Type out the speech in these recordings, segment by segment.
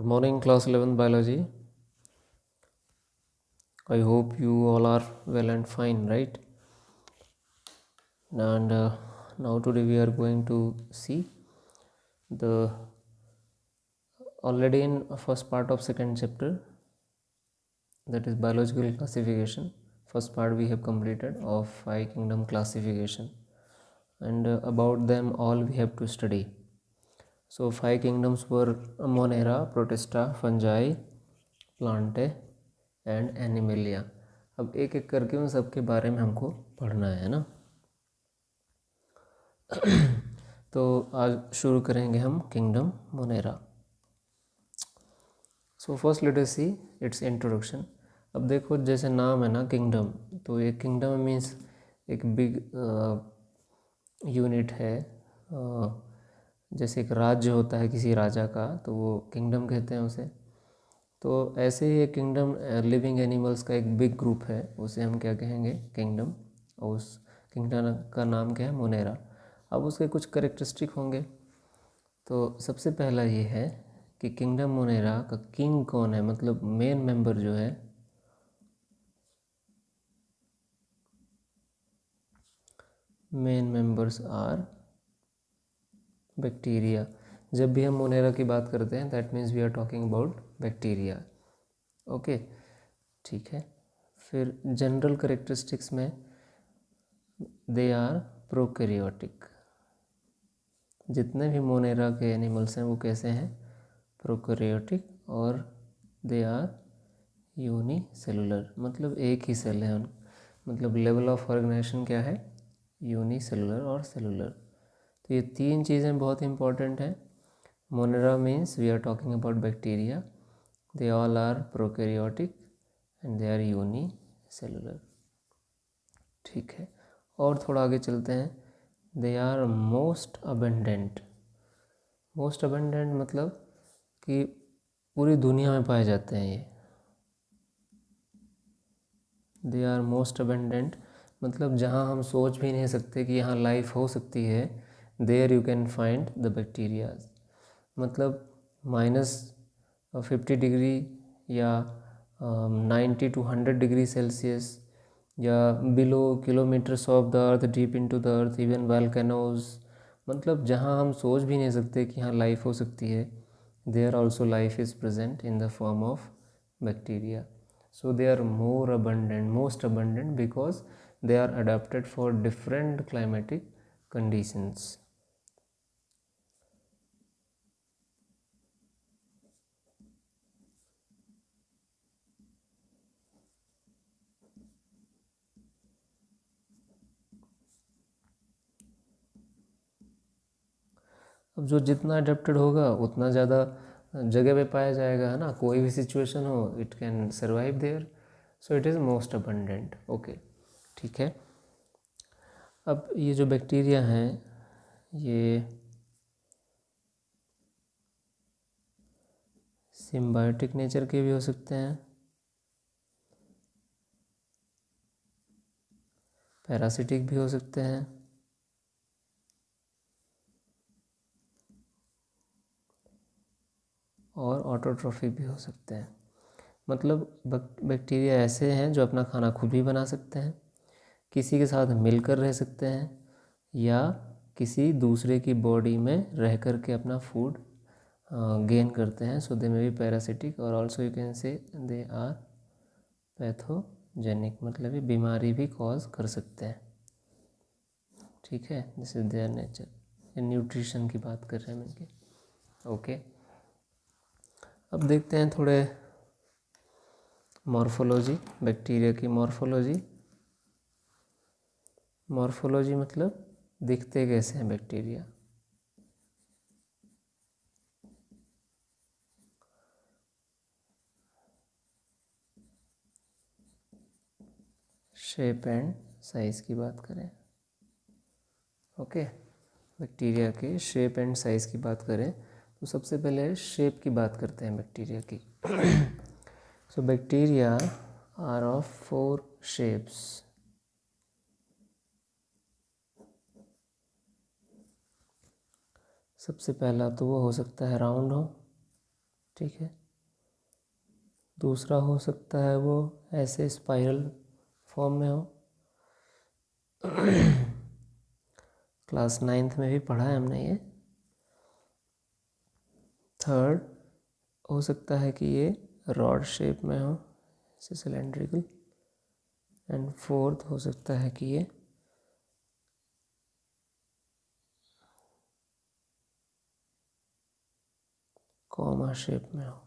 Good morning, class 11th biology. I hope you all are well and fine, right? And now today we are going to see the already in first part of second chapter, that is biological classification. First part we have completed of 5 kingdom classification, and about them all we have to study. So 5 kingdoms were Monera, Protista, Fungi, Plantae and animalia. अब एक एक करके उन सब के बारे में हमको पढ़ना है ना. तो आज शुरू करेंगे हम kingdom Monera. So first let us see it's introduction. अब देखो जैसे नाम है ना किंगडम, तो ये किंगडम मीन्स एक बिग यूनिट है. जैसे एक राज्य होता है किसी राजा का, तो वो किंगडम कहते हैं उसे. तो ऐसे ही एक किंगडम लिविंग एनिमल्स का एक बिग ग्रुप है, उसे हम क्या कहेंगे, किंगडम. और उस किंगडम का नाम क्या है, मोनेरा. अब उसके कुछ करेक्टरिस्टिक होंगे. तो सबसे पहला ये है कि किंगडम मोनेरा का किंग कौन है, मतलब मेन मेंबर जो है, मेन मेंबर्स आर बैक्टीरिया. जब भी हम मोनेरा की बात करते हैं that means we are talking about bacteria. Okay, ठीक है. फिर जनरल करेक्टरिस्टिक्स में दे आर प्रोकैरियोटिक. जितने भी मोनेरा के एनिमल्स हैं वो कैसे हैं, प्रोकैरियोटिक. और दे आर यूनिसेलुलर, मतलब एक ही सेल है. मतलब लेवल ऑफ ऑर्गेनाइजेशन क्या है, यूनिसेलुलर और सेलुलर. तो ये तीन चीज़ें बहुत इंपॉर्टेंट हैं. Monera means we are talking about bacteria, they all are prokaryotic and they are unicellular. ठीक है. और थोड़ा आगे चलते हैं. They are most abundant. Most abundant मतलब कि पूरी दुनिया में पाए जाते हैं ये. दे आर मोस्ट अबेंडेंट मतलब जहाँ हम सोच भी नहीं सकते कि यहाँ लाइफ हो सकती है, there you can find the bacterias. मतलब -50 डिग्री या 90 to 100 डिग्री सेल्सियस या below kilometres of the earth, deep into the earth, even volcanoes. मतलब जहाँ हम सोच भी नहीं सकते कि यहाँ लाइफ हो सकती है, there also life is present in the form of bacteria. So they are more abundant, most abundant because they are adapted for different climatic conditions. अब जो जितना अडेप्टेड होगा उतना ज़्यादा जगह पे पाया जाएगा, है ना. कोई भी सिचुएशन हो it can survive there. So it is most abundant. Okay, ठीक है. अब ये जो बैक्टीरिया हैं ये सिम्बायोटिक नेचर के भी हो सकते हैं, पैरासिटिक भी हो सकते हैं, और ऑटोट्रॉफिक भी हो सकते हैं. मतलब बैक्टीरिया ऐसे हैं जो अपना खाना खुद भी बना सकते हैं, किसी के साथ मिलकर रह सकते हैं, या किसी दूसरे की बॉडी में रह कर के अपना फूड गेन करते हैं. So they may be parasitic और also you can say they are pathogenic, मतलब ये बीमारी भी कॉज कर सकते हैं. ठीक है, दिस इज देयर नेचर. ये न्यूट्रिशन की बात कर रहे हैं इनकी. ओके, अब देखते हैं थोड़े मॉर्फोलॉजी, बैक्टीरिया की मॉर्फोलॉजी. मॉर्फोलॉजी मतलब दिखते कैसे हैं बैक्टीरिया. शेप एंड साइज़ की बात करें. ओके, बैक्टीरिया के शेप एंड साइज़ की बात करें तो सबसे पहले शेप की बात करते हैं बैक्टीरिया की. So bacteria are of 4 shapes. सबसे पहला तो वो हो सकता है राउंड हो. ठीक है। दूसरा हो सकता है वो ऐसे स्पाइरल फॉर्म में हो, क्लास 9th में भी पढ़ा है हमने ये। थर्ड हो सकता है कि ये रॉड शेप में हो, ऐसे सिलेंड्रिकल। एंड फोर्थ हो सकता है कि ये कॉमा शेप में हो।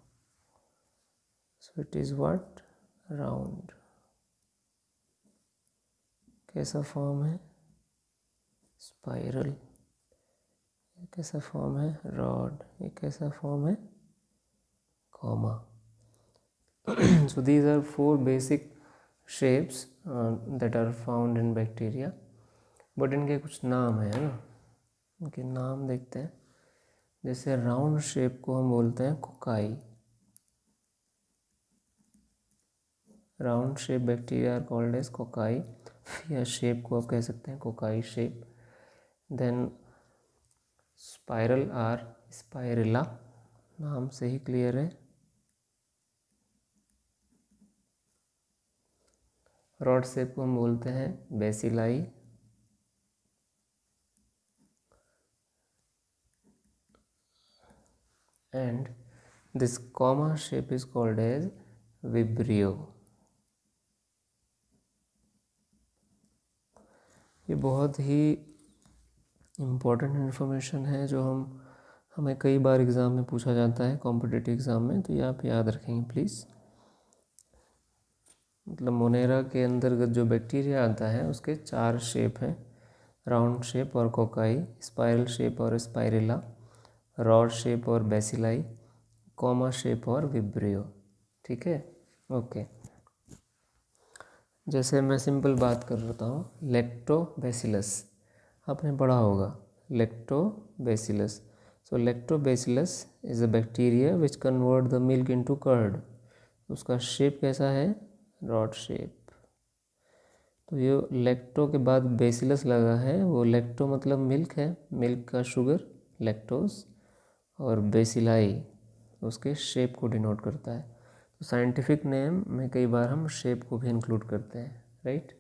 सो इट इज़ व्हाट, राउंड। कैसा फॉर्म है, स्पाइरल। ये कैसा फॉर्म है, रॉड। ये कैसा फॉर्म है, comma. So these are 4 basic shapes that are found in bacteria, but इनके कुछ नाम है ना, इनके नाम देखते हैं। जैसे राउंड शेप को हम बोलते हैं cocci. Round shape bacteria are called as cocci, या शेप को आप कह सकते हैं cocci shape. Then spiral are spirilla, नाम से ही क्लियर है। रॉड शेप को हम बोलते हैं bacilli. And this comma shape is called as vibrio. ये बहुत ही इम्पोर्टेंट इन्फॉर्मेशन है जो हमें कई बार एग्ज़ाम में पूछा जाता है, कॉम्पिटिटिव एग्ज़ाम में, तो ये आप याद रखेंगे प्लीज़। मतलब मोनेरा के अंतर्गत जो बैक्टीरिया आता है उसके 4 शेप हैं, राउंड शेप और कोकाई, स्पाइरल शेप और स्पाइरिला, रॉड शेप और बेसिलाई, कॉमा शेप और विब्रियो। ठीक है, ओके। जैसे मैं सिंपल बात कर रहा हूँ, लैक्टोबैसिलस आपने पढ़ा होगा, lactobacillus. So lactobacillus is a bacteria which convert the milk into curd. उसका शेप कैसा है, रॉड शेप। तो ये लैक्टो के बाद बेसिलस लगा है, वो लैक्टो मतलब मिल्क है, मिल्क का शुगर लैक्टोज, और बेसिलाई उसके शेप को डिनोट करता है। तो साइंटिफिक नेम में कई बार हम शेप को भी इंक्लूड करते हैं, राइट।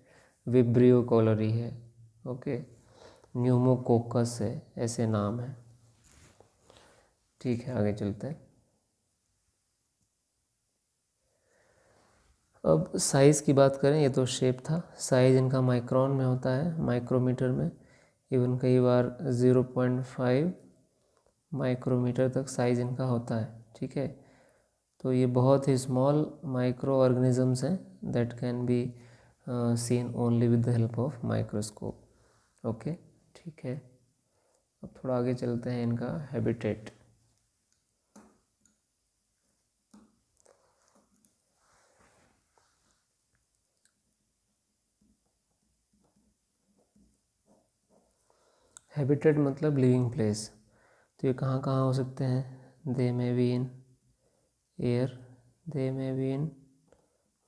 विब्रियो कॉलरी है, ओके, न्यूमोकोकस है, ऐसे नाम है। ठीक है, आगे चलते हैं। अब साइज़ की बात करें, ये तो शेप था। साइज़ इनका माइक्रोन में होता है, माइक्रोमीटर में। इवन कई बार 0.5 माइक्रोमीटर तक साइज़ इनका होता है, ठीक है। तो ये बहुत ही स्मॉल माइक्रो ऑर्गेनिजम्स हैं that can be seen only with the help of microscope, okay, ठीक है। अब थोड़ा आगे चलते हैं, इनका हैबिटेट। हैबिटेट मतलब लिविंग प्लेस। तो ये कहाँ कहाँ हो सकते हैं, they may be in air, they may be in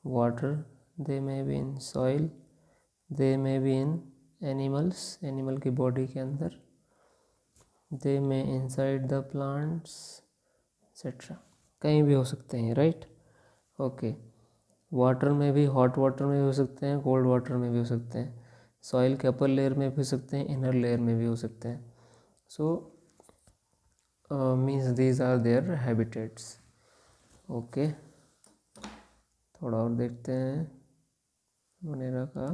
water, they may be in soil, they may be in animals, animal की बॉडी के अंदर, they may inside the plants etcetera, कहीं भी हो सकते हैं, राइट, ओके। वाटर में भी, हॉट वाटर में भी हो सकते हैं, कोल्ड वाटर में भी हो सकते हैं, सॉइल के अपर लेयर में भी हो सकते हैं, इनर लेयर में भी हो सकते हैं। So means these are their habitats, okay. थोड़ा और देखते हैं मोनेरा का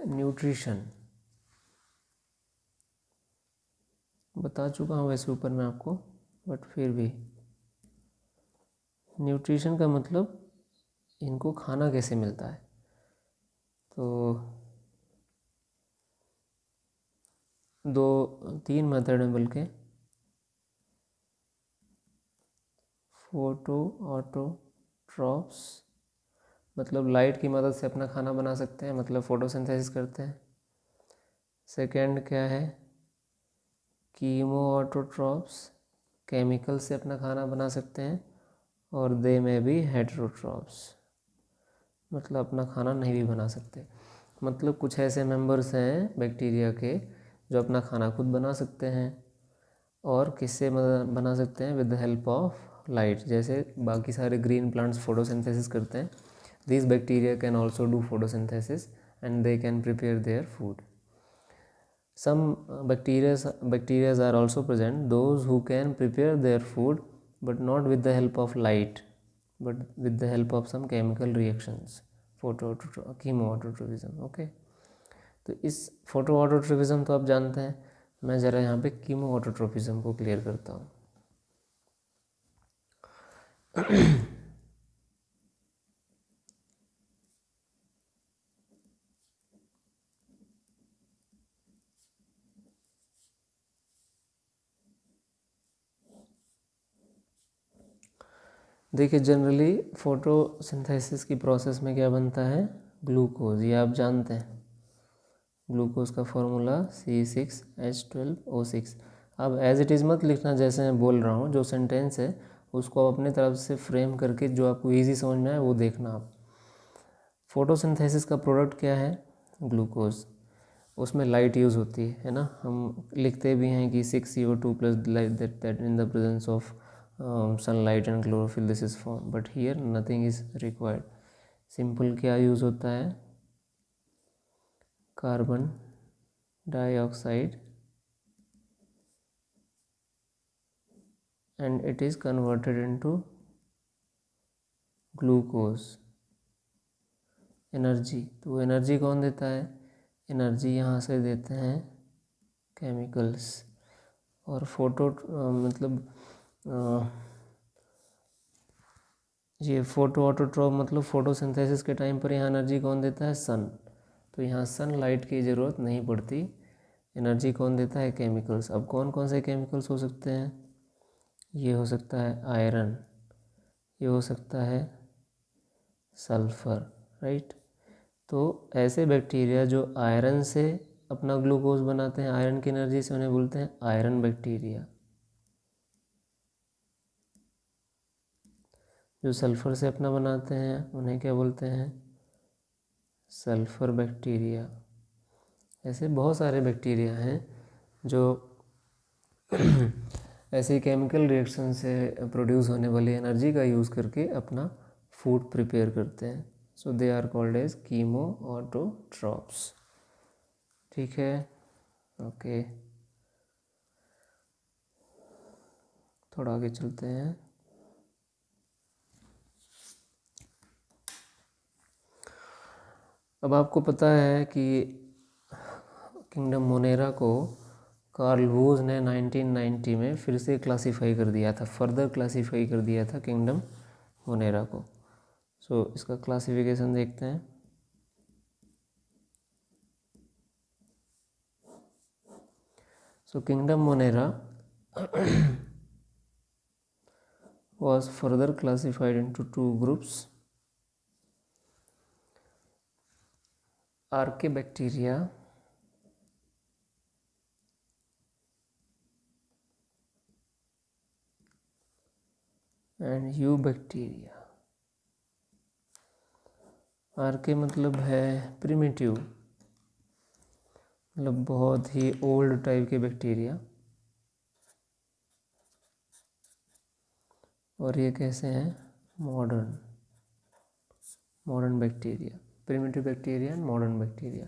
न्यूट्रिशन। बता चुका हूँ वैसे ऊपर में आपको, बट फिर भी न्यूट्रिशन का मतलब इनको खाना कैसे मिलता है। तो 2-3 मेथड हैं बल्कि, फोटो ऑटोट्रॉप्स, मतलब लाइट की मदद से अपना खाना बना सकते हैं, मतलब फोटोसिंथेसिस करते हैं। सेकंड क्या है, कीमो ऑटोट्रॉप्स, केमिकल से अपना खाना बना सकते हैं। और दे में भी हेटेरोट्रॉप्स, मतलब अपना खाना नहीं भी बना सकते। मतलब कुछ ऐसे मेंबर्स हैं बैक्टीरिया के जो अपना खाना खुद बना सकते हैं, और किससे बना सकते हैं? With the help of light. जैसे बाकी सारे ग्रीन प्लांट्स फोटोसिंथेसिस करते हैं, these bacteria can also do photosynthesis and they can prepare their food. Some bacteria are also present, those who can prepare their food but not with the help of light, but with the help of some chemical reactions, chemoautotropism. Okay, तो इस फोटोऑटोट्रोपिज्म तो आप जानते हैं, मैं ज़रा यहाँ पे कीमोऑटोट्रोपिज्म को क्लियर करता हूँ। देखिए, जनरली फोटोसिंथेसिस की प्रोसेस में क्या बनता है? ग्लूकोज, ये आप जानते हैं। ग्लूकोज का फॉर्मूला C6H12O6। अब एज इट इज़ मत लिखना जैसे मैं बोल रहा हूँ, जो सेंटेंस है उसको अपने तरफ से फ्रेम करके जो आपको इजी समझ में आए वो देखना आप। फोटोसिंथेसिस का प्रोडक्ट क्या है? ग्लूकोज। उसमें लाइट यूज़ होती है ना, हम लिखते भी हैं कि 6CO2 plus light that in the presence of sunlight and chlorophyll this is formed, but here nothing is required. Simple क्या यूज़ होता है? Carbon dioxide and it is converted into glucose energy. तो एनर्जी कौन देता है? Energy यहाँ से देते हैं केमिकल्स। और फोटो मतलब ये फोटो ऑटोट्रोप मतलब फोटोसिंथेसिस के टाइम पर यहाँ एनर्जी कौन देता है? सन। तो यहाँ सन लाइट की ज़रूरत नहीं पड़ती, एनर्जी कौन देता है? केमिकल्स। अब कौन कौन से केमिकल्स हो सकते हैं? ये हो सकता है आयरन, ये हो सकता है सल्फर, राइट। तो ऐसे बैक्टीरिया जो आयरन से अपना ग्लूकोज बनाते हैं, आयरन की एनर्जी से, उन्हें बोलते हैं आयरन बैक्टीरिया। जो सल्फर से अपना बनाते हैं उन्हें क्या बोलते हैं? Sulphur bacteria. ऐसे बहुत सारे बैक्टीरिया हैं जो ऐसे केमिकल रिएक्शन से प्रोड्यूस होने वाली एनर्जी का यूज़ करके अपना फूड प्रिपेयर करते हैं। So they are called as कीमोऑटोट्रॉप्स। ठीक है, ओके, थोड़ा आगे चलते हैं। अब आपको पता है कि किंगडम मोनेरा को कार्ल वूज ने 1990 में फिर से क्लासीफाई कर दिया था, फर्दर क्लासीफाई कर दिया था किंगडम मोनेरा को। सो इसका क्लासिफिकेशन देखते हैं। सो kingdom Monera was further classified into two groups: Archaebacteria and Eubacteria। आर्के मतलब है प्रिमिटिव, मतलब बहुत ही ओल्ड टाइप के बैक्टीरिया, और ये कैसे हैं? Modern bacteria. Primitive bacteria and modern bacteria.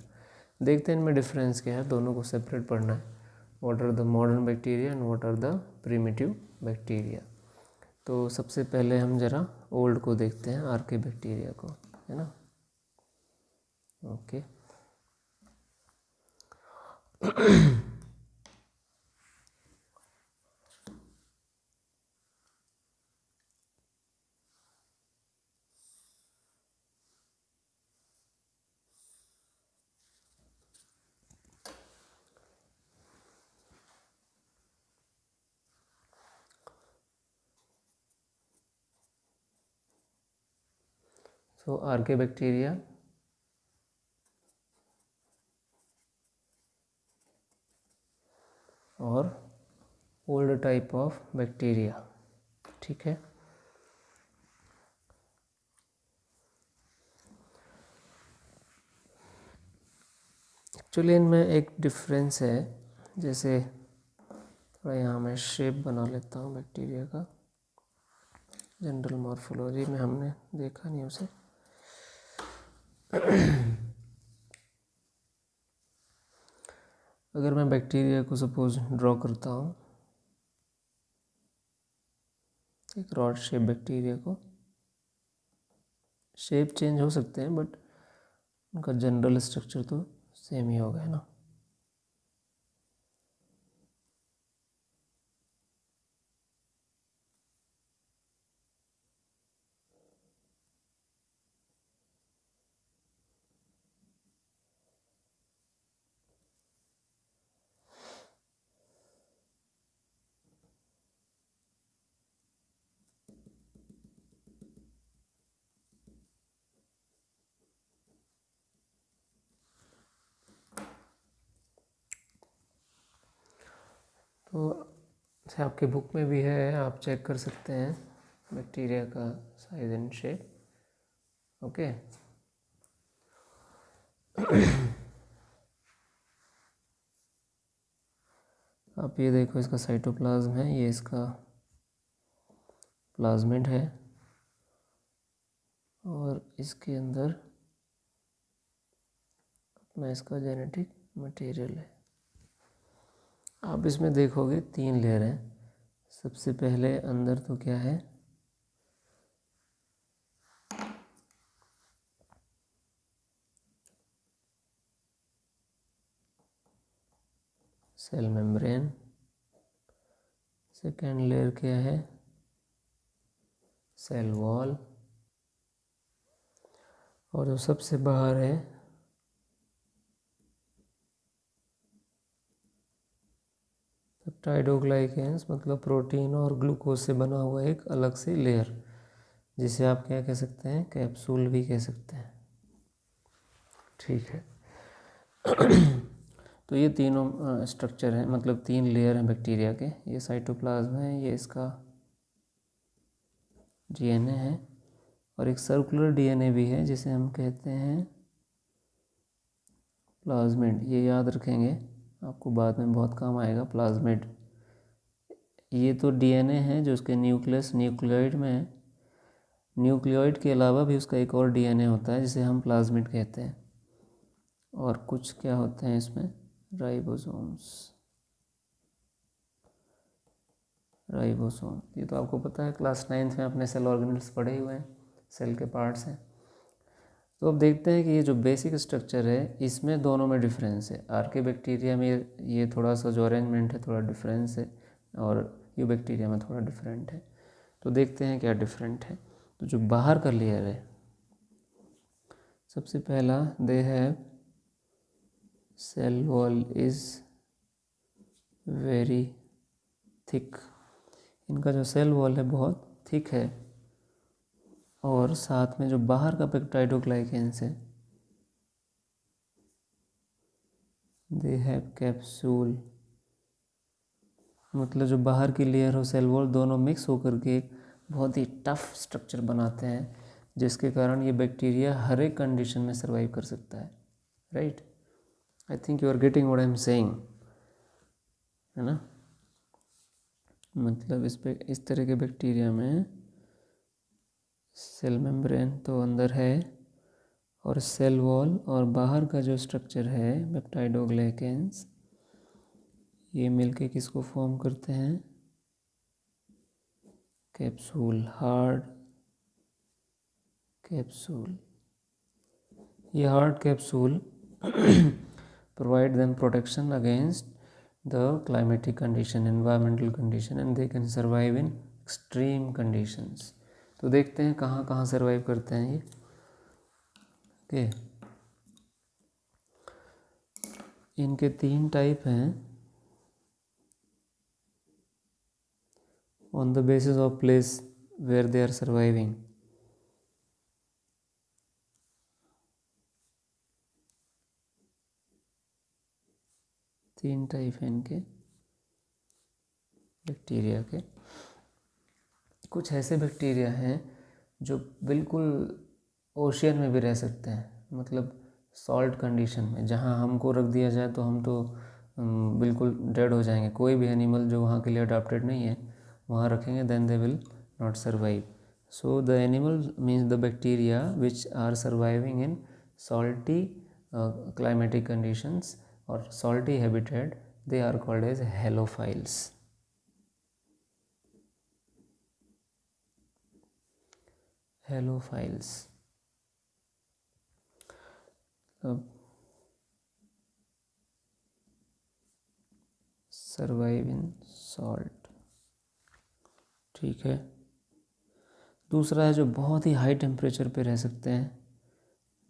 देखते हैं इनमें डिफरेंस क्या है, दोनों को सेपरेट पढ़ना है। What are the modern bacteria and what are the primitive bacteria. तो सबसे पहले हम ज़रा ओल्ड को देखते हैं, आर्के बैक्टीरिया को, है ना। ओके सो आर्के बैक्टीरिया और ओल्ड टाइप ऑफ बैक्टीरिया, ठीक है। एक्चुअली इनमें एक डिफरेंस है, जैसे थोड़ा यहाँ मैं शेप बना लेता हूँ बैक्टीरिया का। जनरल मॉर्फोलॉजी में हमने देखा नहीं उसे। अगर मैं बैक्टीरिया को सपोज ड्रॉ करता हूँ, एक रॉड शेप बैक्टीरिया को, शेप चेंज हो सकते हैं बट उनका जनरल स्ट्रक्चर तो सेम ही होगा, है ना। तो आपके बुक में भी है, आप चेक कर सकते हैं बैक्टीरिया का साइज एंड शेप। ओके। आप ये देखो, इसका साइटोप्लाज्म है, ये इसका प्लाज्मिड है और इसके अंदर अपना इसका जेनेटिक मटेरियल है। आप इसमें देखोगे 3 लेयर हैं। सबसे पहले अंदर तो क्या है, सेल मेम्ब्रेन। सेकेंड लेयर क्या है, सेल वॉल। और जो सबसे बाहर है पेप्टाइडोग्लाइकेंस, मतलब प्रोटीन और ग्लूकोज से बना हुआ एक अलग से लेयर, जिसे आप क्या कह सकते हैं, कैप्सूल भी कह सकते हैं। ठीक है। तो ये तीनों स्ट्रक्चर हैं, मतलब 3 लेयर हैं बैक्टीरिया के। ये साइटोप्लाज्म है, ये इसका डीएनए है, और एक सर्कुलर डीएनए भी है जिसे हम कहते हैं प्लाज्मिड। ये याद रखेंगे, आपको बाद में बहुत काम आएगा प्लाज्मिड। ये तो डीएनए है जो उसके न्यूक्लियस, न्यूक्लियोइड में है। न्यूक्लियोइड के अलावा भी उसका एक और डीएनए होता है जिसे हम प्लाज्मिड कहते हैं। और कुछ क्या होते हैं इसमें, राइबोसोम्स। राइबोसोम, ये तो आपको पता है, क्लास 9th में अपने सेल ऑर्गेनल्स पढ़े हुए हैं, सेल के पार्ट्स हैं। तो अब देखते हैं कि ये जो बेसिक स्ट्रक्चर है इसमें दोनों में डिफरेंस है। आर्के बैक्टीरिया में ये थोड़ा सा जो अरेंजमेंट है थोड़ा डिफरेंस है, और यू बैक्टीरिया में थोड़ा डिफरेंट है। तो देखते हैं क्या डिफरेंट है। तो जो बाहर का लेयर है, सबसे पहला, they have cell wall is very thick. इनका जो सेल वॉल है बहुत थिक है, और साथ में जो बाहर का पेप्टाइडोग्लाइकेंस है, दे हैव कैप्सूल। मतलब जो बाहर की लेयर और सेल वॉल दोनों मिक्स होकर के एक बहुत ही टफ स्ट्रक्चर बनाते हैं, जिसके कारण ये बैक्टीरिया हर एक कंडीशन में सर्वाइव कर सकता है। Right, I think you are getting what I am saying, है ना। मतलब इस तरह के बैक्टीरिया में सेल मेम्ब्रेन तो अंदर है, और सेल वॉल और बाहर का जो स्ट्रक्चर है पेप्टाइडोग्लाइकेंस, ये मिलके किसको फॉर्म करते हैं, कैप्सूल, हार्ड कैप्सूल। ये hard capsule provide them protection against the climatic condition, environmental condition, and they can survive in extreme conditions। तो देखते हैं कहाँ कहाँ सर्वाइव करते हैं ये। ओके, इनके 3 टाइप हैं on the basis of place where they are surviving. तीन टाइप हैं इनके बैक्टीरिया के। कुछ ऐसे बैक्टीरिया हैं जो बिल्कुल ओशियन में भी रह सकते हैं, मतलब सॉल्ट कंडीशन में। जहाँ हमको रख दिया जाए तो हम तो बिल्कुल डेड हो जाएंगे। कोई भी एनिमल जो वहाँ के लिए अडाप्टेड नहीं है वहाँ रखेंगे, then they will not survive. So the animal means the bacteria which are surviving in salty climatic conditions or salty habitat, they are called as halophiles. Halophiles. Survive in salt. ठीक है। दूसरा है जो बहुत ही हाई टेम्परेचर पे रह सकते हैं,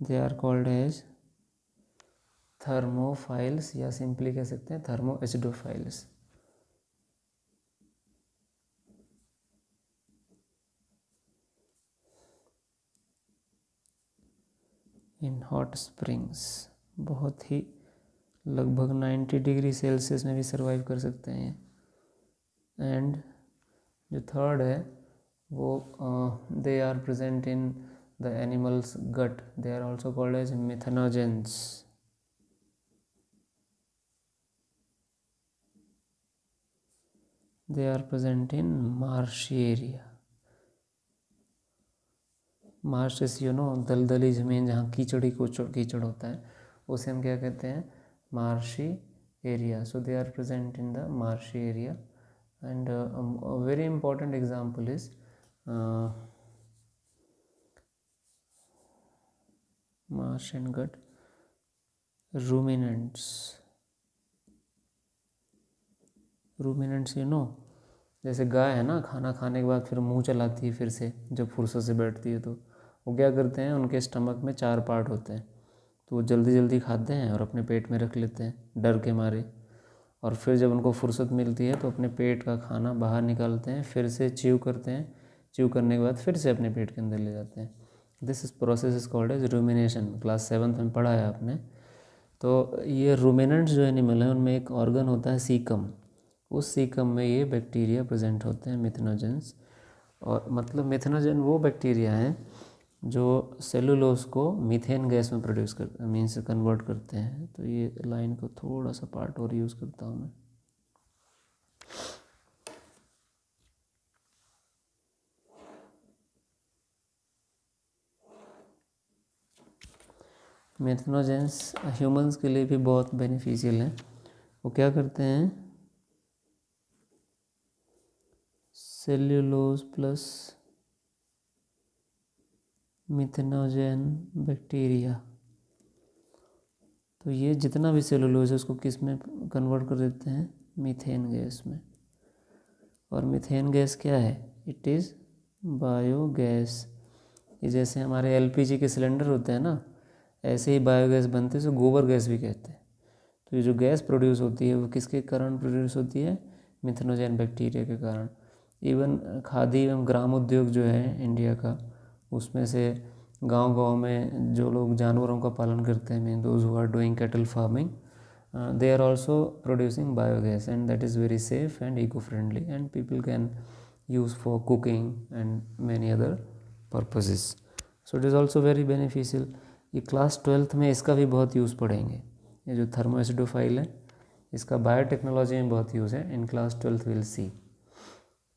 they are called as thermophiles, या सिंपली कह सकते हैं thermoacidophiles. In hot springs, बहुत ही लगभग 90 डिग्री सेल्सियस में भी सर्वाइव कर सकते हैं। एंड जो थर्ड है वो they are present in the animals gut, they are also called as methanogens. They are present in marshy area. Marshes you know, दलदली ज़मीन जहाँ कीचड़ होता है, उसे हम क्या कहते हैं, marshy area. So they are present in the marshy area. And very important example is marsh and gut, ruminants. Ruminants you know, जैसे गाय है ना, खाना खाने के बाद फिर मुंह चलाती है फिर से, जब फुर्सत से बैठती है, तो वो क्या करते हैं, उनके स्टमक में 4 पार्ट होते हैं, तो वो जल्दी जल्दी खाते हैं और अपने पेट में रख लेते हैं डर के मारे, और फिर जब उनको फुर्सत मिलती है तो अपने पेट का खाना बाहर निकालते हैं, फिर से च्यू करते हैं, च्यू करने के बाद फिर से अपने पेट के अंदर ले जाते हैं। This is process is called as rumination. Class 7th में पढ़ा है आपने। तो ये रूमिनेंट्स जो एनिमल हैं उनमें एक ऑर्गन होता है सीकम, उस सीकम में ये बैक्टीरिया प्रेजेंट होते हैं, मिथेनोजेंस। और मतलब मिथेनोजेन वो बैक्टीरिया हैं जो सेलुलोज को मीथेन गैस में प्रोड्यूस कर मीन्स कन्वर्ट करते हैं। तो ये लाइन को थोड़ा सा पार्ट और यूज़ करता हूँ मैं। मिथेनोजेंस ह्यूमंस के लिए भी बहुत बेनिफिशियल हैं। वो क्या करते हैं, सेल्यूलोज प्लस मिथेनोजेन बैक्टीरिया, तो ये जितना भी सेलुलोज है उसको किस में कन्वर्ट कर देते हैं, मीथेन गैस में। और मीथेन गैस क्या है, इट इज़ बायोगैस। ये जैसे हमारे एलपीजी के सिलेंडर होते हैं ना, ऐसे ही बायोगैस बनते हैं, जो गोबर गैस भी कहते हैं। तो ये जो गैस प्रोड्यूस होती है वो किसके कारण प्रोड्यूस होती है, मिथेनोजेन बैक्टीरिया के कारण। इवन खादी एवं ग्राम उद्योग जो है इंडिया का, उसमें से गांव-गांव में जो लोग जानवरों का पालन करते हैं, mean those who are doing cattle farming, they are also producing biogas, and that is very safe and eco-friendly, and people can use for cooking and many other purposes. So it is also very beneficial. ये class 12th में इसका भी बहुत use पढ़ेंगे। ये जो थर्मोएसिडोफाइल है इसका बायोटेक्नोलॉजी में बहुत यूज़ है, in class 12th will see.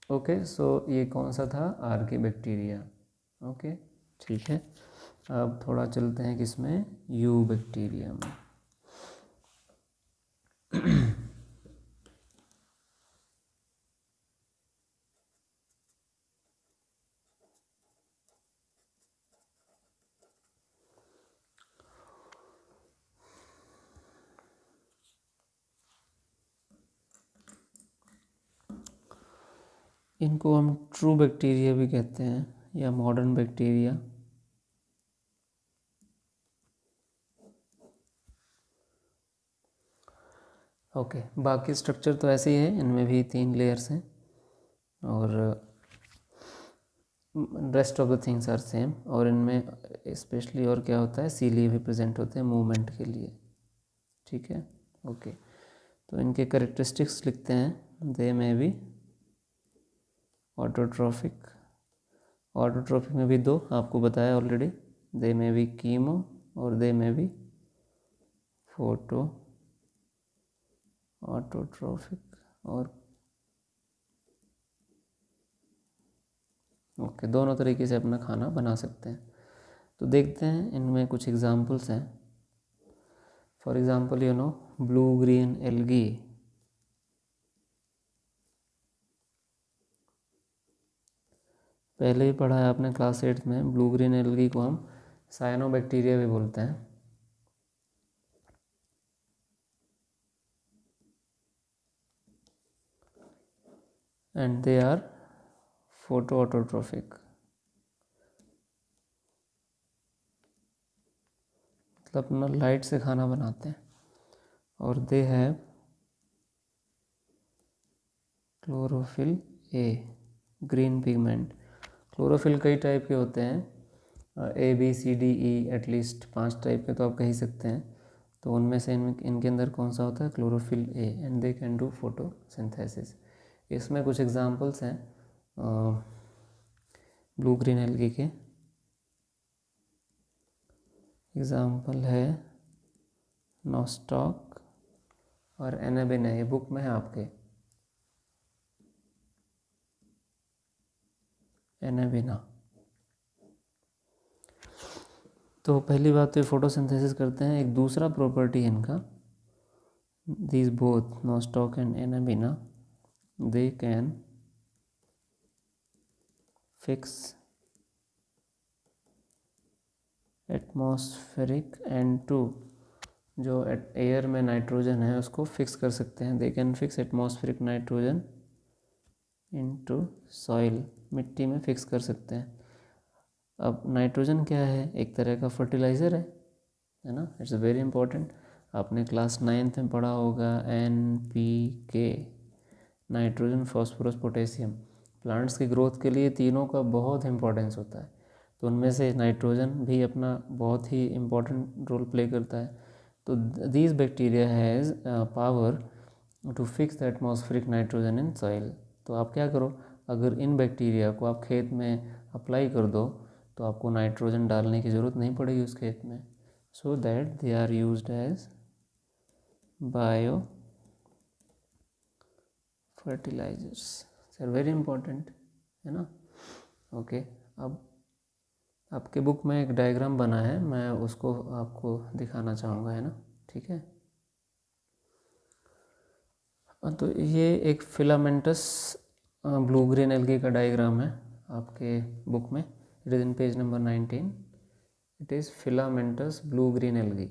Okay, so ये कौन सा था, आर्की बैक्टीरिया। ओके, ठीक है। अब थोड़ा चलते हैं किसमें, यू बैक्टीरिया में। इनको हम ट्रू बैक्टीरिया भी कहते हैं, या मॉडर्न बैक्टीरिया। ओके, बाकी स्ट्रक्चर तो ऐसे ही है, इनमें भी 3 लेयर्स हैं और rest of the things are same. और इनमें स्पेशली और क्या होता है, सीलिए भी प्रेजेंट होते हैं मूवमेंट के लिए। ठीक है, ओके। तो इनके करेक्टरिस्टिक्स लिखते हैं, दे में भी ऑटोट्रॉफिक, ऑटोट्रॉफिक में भी 2 आपको बताया ऑलरेडी, दे में भी कीमो और दे में भी फोटो ऑटोट्रोफिक और ओके, दोनों तरीके से अपना खाना बना सकते हैं। तो देखते हैं इनमें कुछ एग्जांपल्स हैं। For example blue green algae, पहले ही पढ़ा है आपने क्लास 8 में। ब्लू ग्रीन एल्गी को हम साइनोबैक्टीरिया भी बोलते हैं। And they are photoautotrophic, मतलब अपना लाइट से खाना बनाते हैं। और they have chlorophyll a, green pigment. Chlorophyll कई टाइप के होते हैं, ABCDE, एटलीस्ट 5 टाइप के तो आप कह ही सकते हैं। तो उनमें से इनके अंदर कौन सा होता है? Chlorophyll A, and they can do photosynthesis. इसमें कुछ एग्जांपल्स हैं ब्लू ग्रीन एल्गी के। एग्जांपल है नॉस्टॉक और एनाबेना, ये बुक में है आपके, एनाबेना। तो पहली बात तो ये फोटोसिंथेसिस करते हैं। एक दूसरा प्रॉपर्टी है इनका, these both nostoc and anabaena, they can fix atmospheric N2, जो एयर में नाइट्रोजन है उसको फिक्स कर सकते हैं। They can fix atmospheric nitrogen into soil, मिट्टी में फिक्स कर सकते हैं। अब नाइट्रोजन क्या है? एक तरह का फर्टिलाइज़र है ना। It's very important. आपने क्लास 9th में पढ़ा होगा NPK, nitrogen phosphorus potassium. Plants की ग्रोथ के लिए तीनों का बहुत इंपॉर्टेंस होता है, तो उनमें से नाइट्रोजन भी अपना बहुत ही इम्पोर्टेंट रोल प्ले करता है। तो these bacteria has power to fix the atmospheric nitrogen in soil. तो आप क्या करो, अगर इन बैक्टीरिया को आप खेत में अप्लाई कर दो तो आपको नाइट्रोजन डालने की ज़रूरत नहीं पड़ेगी उस खेत में। So that they are used as bio fertilisers, are very important, है ना। ओके, अब आपके बुक में एक डायग्राम बना है, मैं उसको आपको दिखाना चाहूँगा, है ना। ठीक है, तो ये एक फिलामेंटस ब्लू ग्रीन एल्गी का डायग्राम है आपके बुक में। It is in page number 19। It is filamentous blue green algae.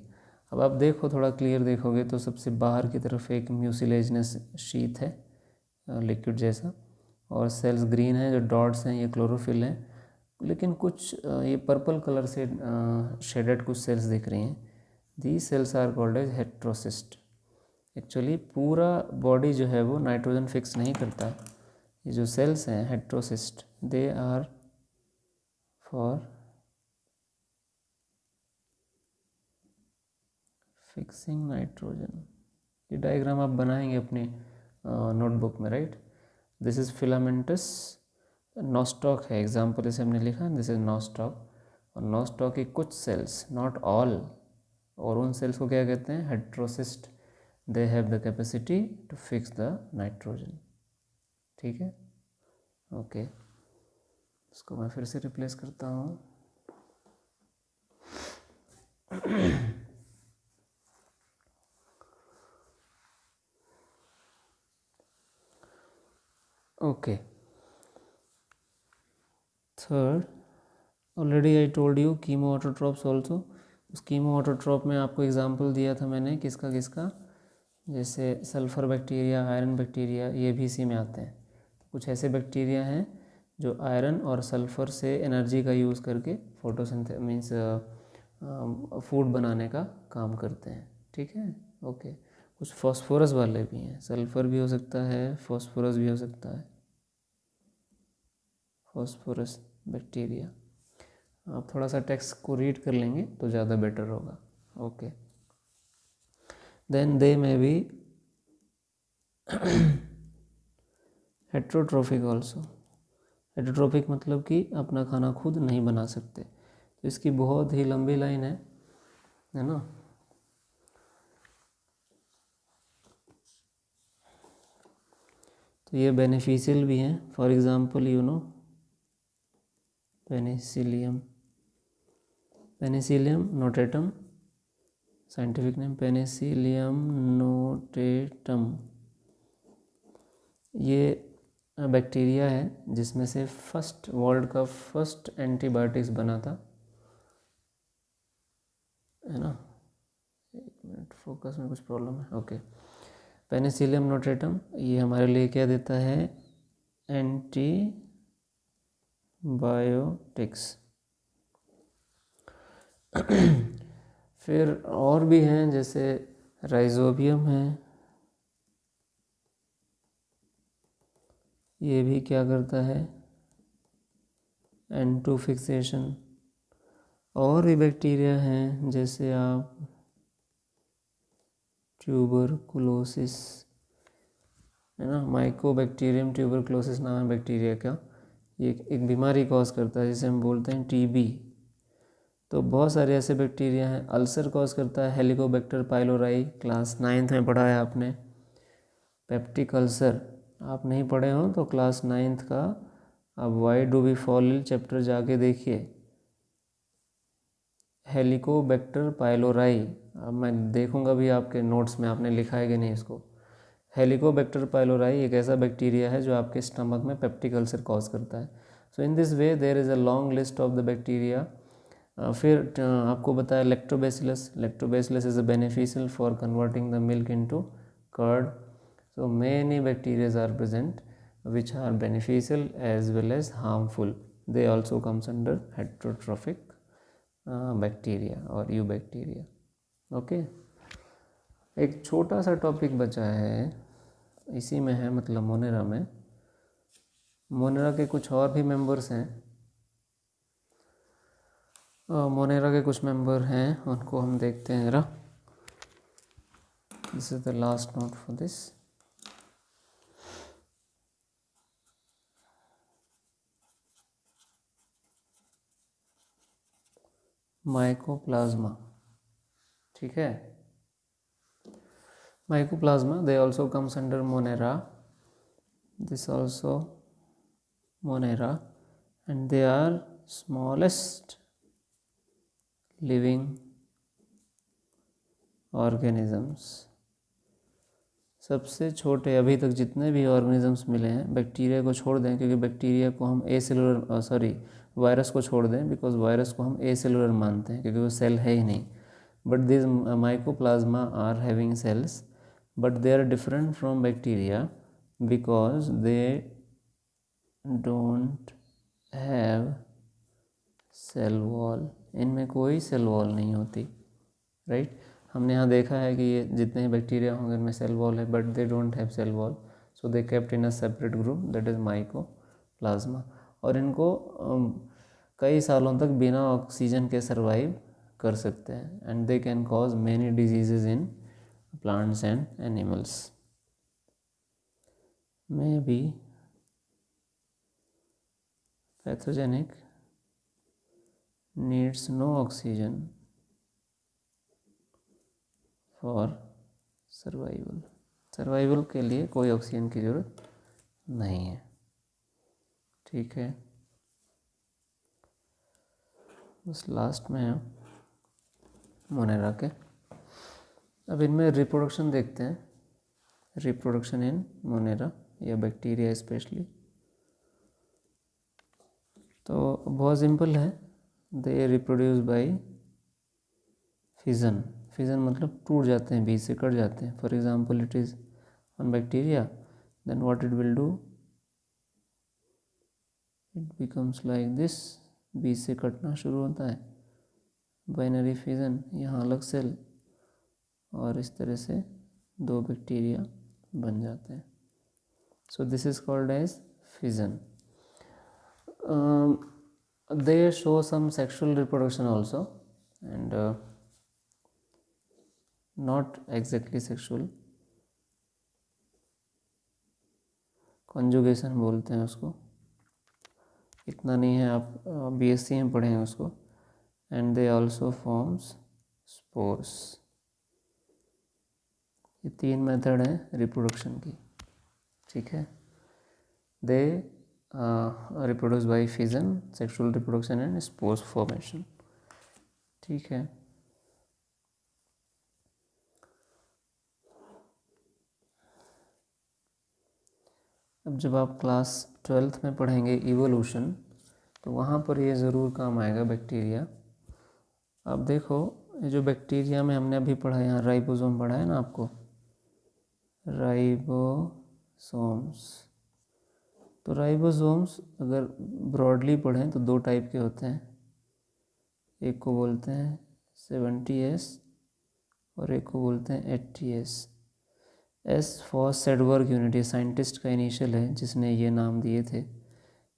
अब आप देखो, थोड़ा क्लियर देखोगे तो सबसे बाहर की तरफ एक म्यूसिलेजिनस शीथ है, लिक्विड जैसा, और सेल्स ग्रीन है, जो डॉट्स हैं ये क्लोरोफिल हैं। लेकिन कुछ ये पर्पल कलर से शेडेड कुछ सेल्स दिख रही हैं। The cells are called as heterocyst. Actually पूरा बॉडी जो है वो नाइट्रोजन फिक्स नहीं करता। ये जो सेल्स हैं heterocyst, they are for fixing nitrogen. ये डायग्राम आप बनाएंगे अपनी नोटबुक में, right. This is filamentous, Nostoc है एग्जाम्पल, इसे हमने लिखा, दिस इज नॉस्टॉक। और नॉस्टॉक की कुछ सेल्स, नॉट ऑल, और उन सेल्स को क्या कहते हैं? Heterocyst. They have the capacity to fix the nitrogen. ठीक है, ओके, इसको मैं फिर से रिप्लेस करता हूँ। Okay, third, already I told you chemo autotrophs also. उस कीमो ऑटोट्रॉप में आपको एग्जांपल दिया था मैंने, किसका किसका, जैसे सल्फ़र बैक्टीरिया, आयरन बैक्टीरिया, ये भी इसी में आते हैं। कुछ ऐसे बैक्टीरिया हैं जो आयरन और सल्फ़र से एनर्जी का यूज़ करके फोटोसिंथेसिस मीन्स फूड बनाने का काम करते हैं। ठीक है, ओके। कुछ फॉस्फोरस वाले भी हैं, सल्फ़र भी हो सकता है, फॉस्फोरस भी हो सकता है, फॉस्फोरस बैक्टीरिया। आप थोड़ा सा टेक्स्ट को रीड कर लेंगे तो ज़्यादा बेटर होगा। ओके, देन दे में बी हेट्रोट्रोफिक ऑल्सो। हेट्रोट्रोफिक मतलब कि अपना खाना खुद नहीं बना सकते। तो इसकी बहुत ही लंबी लाइन है ना। तो ये बेनिफिशियल भी हैं. For example Penicillium notatum, scientific name Penicillium notatum. ये बैक्टीरिया है जिसमें से वर्ल्ड का फर्स्ट एंटीबायोटिक्स बना था, है ना. एक मिनट, फोकस में कुछ प्रॉब्लम है. ओके. पेनिसिलियम नोटेटम ये हमारे लिए क्या देता है, एंटीबायोटिक्स. फिर और भी हैं, जैसे राइजोबियम है, ये भी क्या करता है, एंटो फिक्सेशन. और भी बैक्टीरिया हैं जैसे आप ट्यूबरकुलोसिस, है ना, माइकोबैक्टीरियम ट्यूबरकुलोसिस नाम है बैक्टीरिया का. ये एक बीमारी कॉज करता है जिसे हम बोलते हैं टीबी. तो बहुत सारे ऐसे बैक्टीरिया हैं. अल्सर कॉज करता है हेलिकोबैक्टर पाइलोराई, क्लास 9th में पढ़ा है आपने. पेप्टिक अल्सर आप नहीं पढ़े हो तो क्लास 9th का अब why do we fall ill chapter जाके देखिए. हेलिकोबैक्टर पाइलोराई, अब मैं देखूंगा भी आपके नोट्स में आपने लिखा है कि नहीं इसको. हेलिकोबैक्टर पाइलोराई एक ऐसा बैक्टीरिया है जो आपके स्टमक में पेप्टिक अल्सर कॉज करता है. So in this way there is a long list of the bacteria. फिर आपको बताया lactobacillus is a beneficial for converting the milk into curd. So many bacterias are present which are beneficial as well as harmful. They also comes under heterotrophic bacteria और you bacteria. Okay. एक छोटा सा topic बचा है इसी में है, मतलब मोनेरा में. मोनेरा के कुछ और भी मेंबर्स हैं. मोनेरा के कुछ मेंबर हैं, उनको हम देखते हैं ज़रा. This is the last note for this. Mycoplasma, ठीक है. Mycoplasma, they also comes under Monera. This also Monera, and they are smallest living organisms. सबसे छोटे अभी तक जितने भी ऑर्गेनिजम्स मिले हैं, बैक्टीरिया को छोड़ दें क्योंकि बैक्टीरिया को हम वायरस को छोड़ दें बिकॉज वायरस को हम एसेलुलर मानते हैं क्योंकि वो सेल है ही नहीं. But this mycoplasma are having cells, but they are different from bacteria because they don't have cell wall. इनमें कोई सेल वॉल नहीं होती, राइट. हमने यहाँ देखा है कि ये जितने ही बैक्टीरिया होंगे उनमें सेल वॉल है, but they don't have cell wall. So they kept in a separate group, that is mycoplasma. और इनको कई सालों तक बिना ऑक्सीजन के सर्वाइव कर सकते हैं. And they can cause many diseases in plants and animals. May be pathogenic, needs no oxygen for survival. Survival के लिए कोई ऑक्सीजन की ज़रूरत नहीं है, ठीक है. बस लास्ट में है मोनेरा के. अब इनमें रिप्रोडक्शन देखते हैं. रिप्रोडक्शन इन मोनेरा या बैक्टीरिया स्पेशली. तो बहुत सिंपल है. They reproduce by fission. Fission मतलब टूट जाते हैं, बीच से कट जाते हैं. For example it is on bacteria, then what it will do, it becomes like this. बीच से कटना शुरू होता है, बाइनरी फिजन, यहाँ अलग सेल, और इस तरह से दो बैक्टीरिया बन जाते हैं. So this is called as fission. They show some sexual reproduction also and not exactly sexual. Conjugation बोलते हैं उसको. इतना नहीं है, आप BSc में पढ़े हैं उसको. And they also forms spores. ये 3 मेथड हैं रिप्रोडक्शन की, ठीक है. They reproduce by fission, sexual reproduction and spores formation. ठीक है, अब जब आप क्लास 12th में पढ़ेंगे इवोल्यूशन, तो वहाँ पर ये ज़रूर काम आएगा बैक्टीरिया। अब देखो, ये जो बैक्टीरिया में हमने अभी पढ़ा, यहाँ राइबोसोम पढ़ा है ना आपको, राइबोसोम्स। तो राइबोसोम्स अगर ब्रॉडली पढ़ें तो दो टाइप के होते हैं, एक को बोलते हैं 70S और एक को बोलते हैं 80S। S for Svedberg unit, scientist का इनिशियल है जिसने ये नाम दिए थे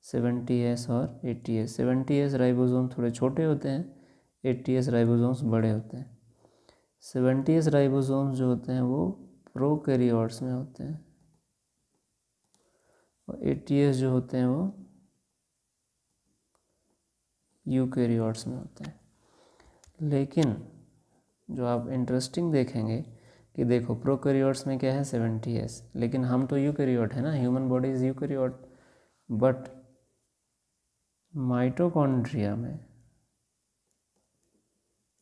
70S और 80S। 70S राइबोसोम थोड़े छोटे होते हैं, 80S राइबोसोम्स बड़े होते हैं। 70S राइबोसोम्स जो होते हैं वो प्रोकैरियोट्स में होते हैं और 80S जो होते हैं वो यूकैरियोट्स में होते हैं। लेकिन जो आप इंटरेस्टिंग देखेंगे कि देखो प्रोकैरियोट्स में क्या है 70S, लेकिन हम तो यूकैरियोट है ना, human body is eukaryote. But mitochondria में,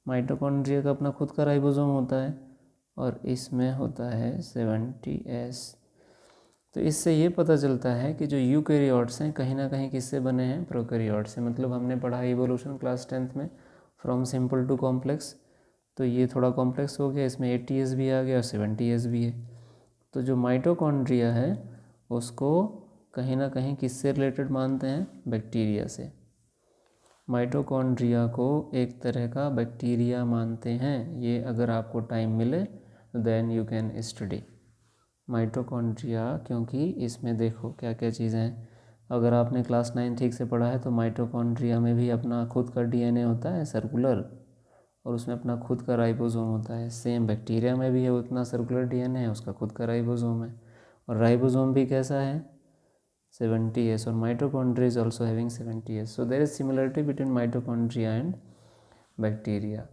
माइटोकॉन्ड्रिया का अपना खुद का राइबोसोम होता है और इसमें होता है 70S। तो इससे ये पता चलता है कि जो यूकैरियोट्स हैं कहीं ना कहीं किससे बने हैं, प्रोकैरियोट्स से। मतलब हमने पढ़ा इवोल्यूशन क्लास 10th में, फ्रॉम सिंपल टू कॉम्प्लेक्स, तो ये थोड़ा कॉम्प्लेक्स हो गया, इसमें 80S भी आ गया और 70S भी है। तो जो माइटोकॉन्ड्रिया है उसको कहीं ना कहीं किससे रिलेटेड मानते हैं, बैक्टीरिया से। माइटोकॉन्ड्रिया को एक तरह का बैक्टीरिया मानते हैं। ये अगर आपको टाइम मिले then you can study mitochondria, क्योंकि इसमें देखो क्या क्या चीज़ें हैं। अगर आपने क्लास 9 ठीक से पढ़ा है तो माइटोकॉन्ड्रिया में भी अपना खुद का DNA होता है सर्कुलर, और उसमें अपना खुद का राइबोसोम होता है। सेम बैक्टीरिया में भी है उतना सर्कुलर DNA है, उसका खुद का राइबोसोम है। और राइबोसोम भी कैसा है, 70S, और mitochondria is also having 70S। So there is similarity between mitochondria and bacteria.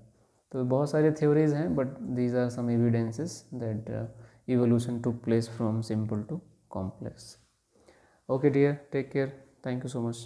तो बहुत सारे थ्योरीज हैं, but these are some evidences that evolution took place from simple to complex. Okay dear, take care, thank you so much.